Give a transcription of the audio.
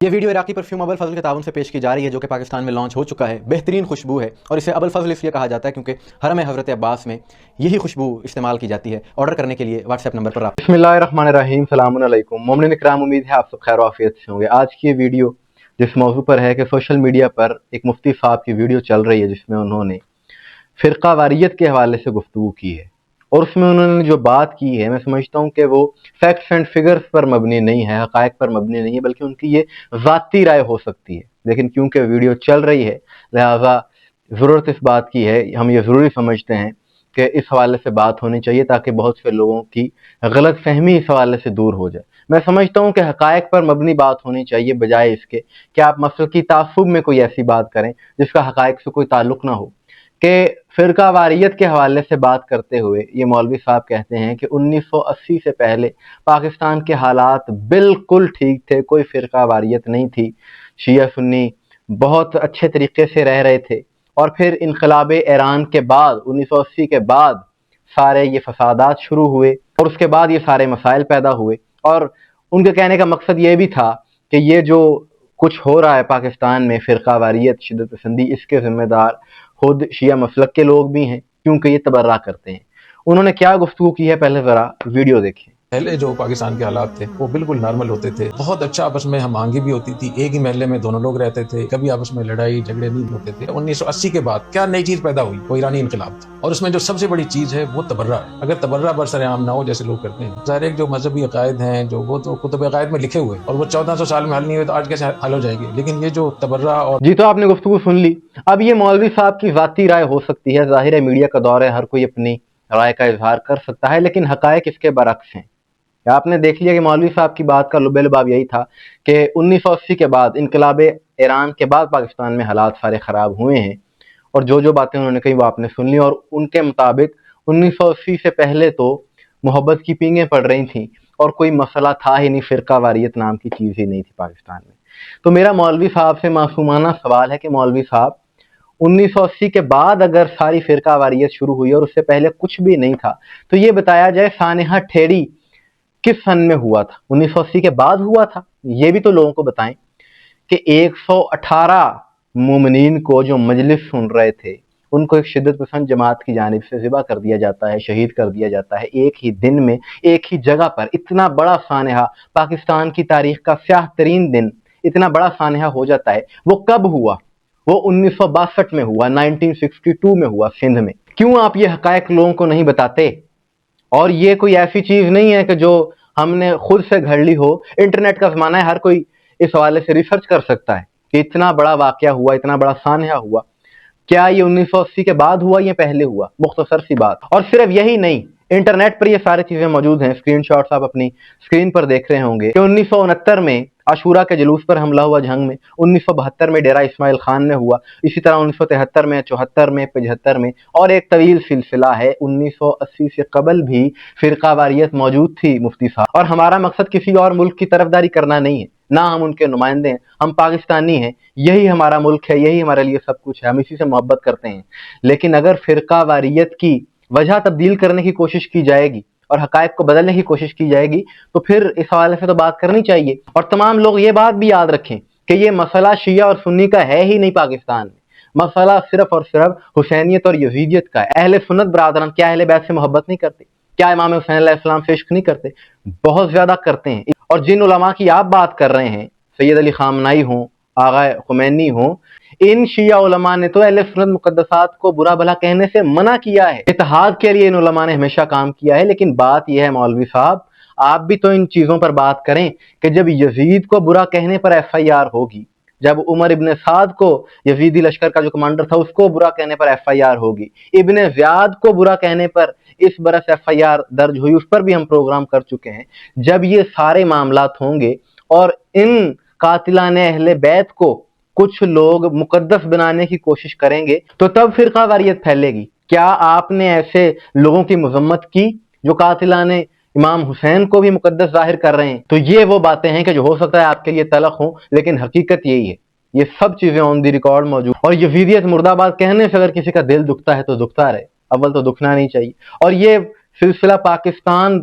یہ ویڈیو عراقی پرفیوم ابو الفضل کے تعاون سے پیش کی جا رہی ہے جو کہ پاکستان میں لانچ ہو چکا ہے۔ بہترین خوشبو ہے اور اسے ابو الفضل اس لیے کہا جاتا ہے کیونکہ حرم حضرت عباس میں یہی خوشبو استعمال کی جاتی ہے۔ آرڈر کرنے کے لیے واٹس ایپ نمبر پر رابطہ۔ بسم اللہ الرحمن الرحیم، السلام علیکم مومنین اکرام، امید ہے آپ سب خیر و عافیت سے ہوں گے۔ آج کی یہ ویڈیو جس موضوع پر ہے کہ سوشل میڈیا پر ایک مفتی صاحب کی ویڈیو چل رہی ہے جس میں انہوں نے فرقہ واریت کے حوالے سے گفتگو کی ہے، اور اس میں انہوں نے جو بات کی ہے میں سمجھتا ہوں کہ وہ فیکٹس اینڈ فگرز پر مبنی نہیں ہے، حقائق پر مبنی نہیں ہے، بلکہ ان کی یہ ذاتی رائے ہو سکتی ہے۔ لیکن کیونکہ ویڈیو چل رہی ہے لہٰذا ضرورت اس بات کی ہے، ہم یہ ضروری سمجھتے ہیں کہ اس حوالے سے بات ہونی چاہیے تاکہ بہت سے لوگوں کی غلط فہمی اس حوالے سے دور ہو جائے۔ میں سمجھتا ہوں کہ حقائق پر مبنی بات ہونی چاہیے بجائے اس کے کہ آپ مسلکی تعصب میں کوئی ایسی بات کریں جس کا حقائق سے کوئی تعلق نہ ہو۔ کہ فرقہ واریت کے حوالے سے بات کرتے ہوئے یہ مولوی صاحب کہتے ہیں کہ 1980 سے پہلے پاکستان کے حالات بالکل ٹھیک تھے، کوئی فرقہ واریت نہیں تھی، شیعہ سنی بہت اچھے طریقے سے رہ رہے تھے، اور پھر انقلاب ایران کے بعد 1980 کے بعد سارے یہ فسادات شروع ہوئے اور اس کے بعد یہ سارے مسائل پیدا ہوئے۔ اور ان کے کہنے کا مقصد یہ بھی تھا کہ یہ جو کچھ ہو رہا ہے پاکستان میں فرقہ واریت، شدت پسندی، اس کے ذمہ دار خود شیعہ مسلک کے لوگ بھی ہیں کیونکہ یہ تبرہ کرتے ہیں۔ انہوں نے کیا گفتگو کی ہے پہلے ذرا ویڈیو دیکھیں۔ پہلے جو پاکستان کے حالات تھے وہ بالکل نارمل ہوتے تھے، بہت اچھا آپس میں ہم آہنگی بھی ہوتی تھی، ایک ہی محلے میں دونوں لوگ رہتے تھے، کبھی آپس میں لڑائی جھگڑے نہیں ہوتے تھے۔ 1980 کے بعد کیا نئی چیز پیدا ہوئی؟ وہ ایرانی انقلاب تھا، اور اس میں جو سب سے بڑی چیز ہے وہ تبرہ ہے۔ اگر تبرہ برسر عام نہ ہو جیسے لوگ کرتے ہیں، ظاہر ہے جو مذہبی عقائد ہیں جو وہ تو کتب عقائد میں لکھے ہوئے اور وہ 1400 سال میں حل نہیں ہوئے تو آج کیسے حل ہو جائیں گے؟ لیکن یہ جو تبرہ اور جی تو آپ نے گفتگو سن لی۔ اب یہ مولوی صاحب کی ذاتی رائے ہو سکتی ہے، ظاہر ہے میڈیا کا دور ہے، ہر کوئی اپنی رائے کا اظہار کر سکتا ہے، لیکن حقائق اس کے برعکس ہیں۔ آپ نے دیکھ لیا کہ مولوی صاحب کی بات کا لب لباب یہی تھا کہ 1980 کے بعد انقلاب ایران کے بعد پاکستان میں حالات سارے خراب ہوئے ہیں، اور جو باتیں انہوں نے کہی وہ آپ نے سن لی، اور ان کے مطابق 1980 سے پہلے تو محبت کی پینگیں پڑ رہی تھیں اور کوئی مسئلہ تھا ہی نہیں، فرقہ واریت نام کی چیز ہی نہیں تھی پاکستان میں۔ تو میرا مولوی صاحب سے معصومانہ سوال ہے کہ مولوی صاحب 1980 کے بعد اگر ساری فرقہ واریت شروع ہوئی اور اس سے پہلے کچھ بھی نہیں تھا تو یہ بتایا جائے سانحہ ٹھیڑی کس سن میں ہوا تھا؟ 1980 کے بعد ہوا تھا؟ یہ بھی تو لوگوں کو بتائیں کہ 118 مومنین کو جو مجلس سن رہے تھے ان کو ایک شدت پسند جماعت کی جانب سے ذبح کر دیا جاتا ہے، شہید کر دیا جاتا ہے ایک ہی دن میں، ایک ہی جگہ پر۔ اتنا بڑا سانحہ، پاکستان کی تاریخ کا سیاہ ترین دن اتنا بڑا سانحہ ہو جاتا ہے، وہ کب ہوا؟ وہ 1962 میں ہوا، 1962 میں ہوا سندھ میں۔ کیوں آپ یہ حقائق لوگوں کو نہیں بتاتے؟ اور یہ کوئی ایسی چیز نہیں ہے کہ جو ہم نے خود سے گھڑ لی ہو، انٹرنیٹ کا زمانہ ہے، ہر کوئی اس حوالے سے ریسرچ کر سکتا ہے کہ اتنا بڑا واقعہ ہوا، اتنا بڑا سانحہ ہوا، کیا یہ 1980 کے بعد ہوا یا پہلے ہوا؟ مختصر سی بات۔ اور صرف یہی نہیں، انٹرنیٹ پر یہ ساری چیزیں موجود ہیں، اسکرین شاٹس آپ اپنی اسکرین پر دیکھ رہے ہوں گے کہ 1969 میں عاشورہ کے جلوس پر حملہ ہوا جھنگ میں، 1972 میں ڈیرہ اسماعیل خان میں ہوا، اسی طرح 1973 میں، 74 میں، 75 میں، اور ایک طویل سلسلہ ہے۔ 1980 سے قبل بھی فرقہ واریت موجود تھی مفتی صاحب، اور ہمارا مقصد کسی اور ملک کی طرفداری کرنا نہیں ہے، نہ ہم ان کے نمائندے ہیں، ہم پاکستانی ہیں، یہی ہمارا ملک ہے، یہی ہمارے لیے سب کچھ ہے، ہم اسی سے محبت کرتے ہیں۔ لیکن اگر فرقہ واریت کی وجہ تبدیل کرنے کی کوشش کی جائے گی اور حقائق کو بدلنے کی کوشش کی جائے گی تو پھر اس حوالے سے تو بات کرنی چاہیے۔ اور تمام لوگ یہ بات بھی یاد رکھیں کہ یہ مسئلہ شیعہ اور سنی کا ہے ہی نہیں پاکستان میں، مسئلہ صرف اور صرف حسینیت اور یزیدیت کا ہے۔ اہل سنت برادران کیا اہل بیت سے محبت نہیں کرتے؟ کیا امام حسین علیہ السلام سے عشق نہیں کرتے؟ بہت زیادہ کرتے ہیں۔ اور جن علماء کی آپ بات کر رہے ہیں، سید علی خامنائی ہوں، آغا خمینی ہوں، ان شیعہ علماء نے تو اہل سنت مقدسات کو برا بھلا کہنے سے منع کیا ہے۔ اتحاد کے لیے ان علماء نے ہمیشہ کام کیا ہے۔ لیکن بات یہ ہے مولوی صاحب، آپ بھی تو ان چیزوں پر بات کریں کہ جب یزید کو برا کہنے پر ایف آئی آر ہوگی، جب عمر ابن سعد کو، یزیدی لشکر کا جو کمانڈر تھا، اس کو برا کہنے پر ایف آئی آر ہوگی، ابن زیاد کو برا کہنے پر اس برس ایف آئی آر درج ہوئی، اس پر بھی ہم پروگرام کر چکے ہیں۔ جب یہ سارے معاملات ہوں گے اور ان قاتلان اہل بیت کو کچھ لوگ مقدس بنانے کی کوشش کریں گے تو تب فرقہ واریت پھیلے گی۔ کیا آپ نے ایسے لوگوں کی مذمت کی جو قاتلان امام حسین کو بھی مقدس ظاہر کر رہے ہیں؟ تو یہ وہ باتیں ہیں کہ جو ہو سکتا ہے آپ کے لیے تلخ ہوں، لیکن حقیقت یہی ہے۔ یہ سب چیزیں آن دی ریکارڈ موجود، اور یزیدیت مرد آباد کہنے سے اگر کسی کا دل دکھتا ہے تو دکھتا رہے، اول تو دکھنا نہیں چاہیے۔ اور یہ سلسلہ پاکستان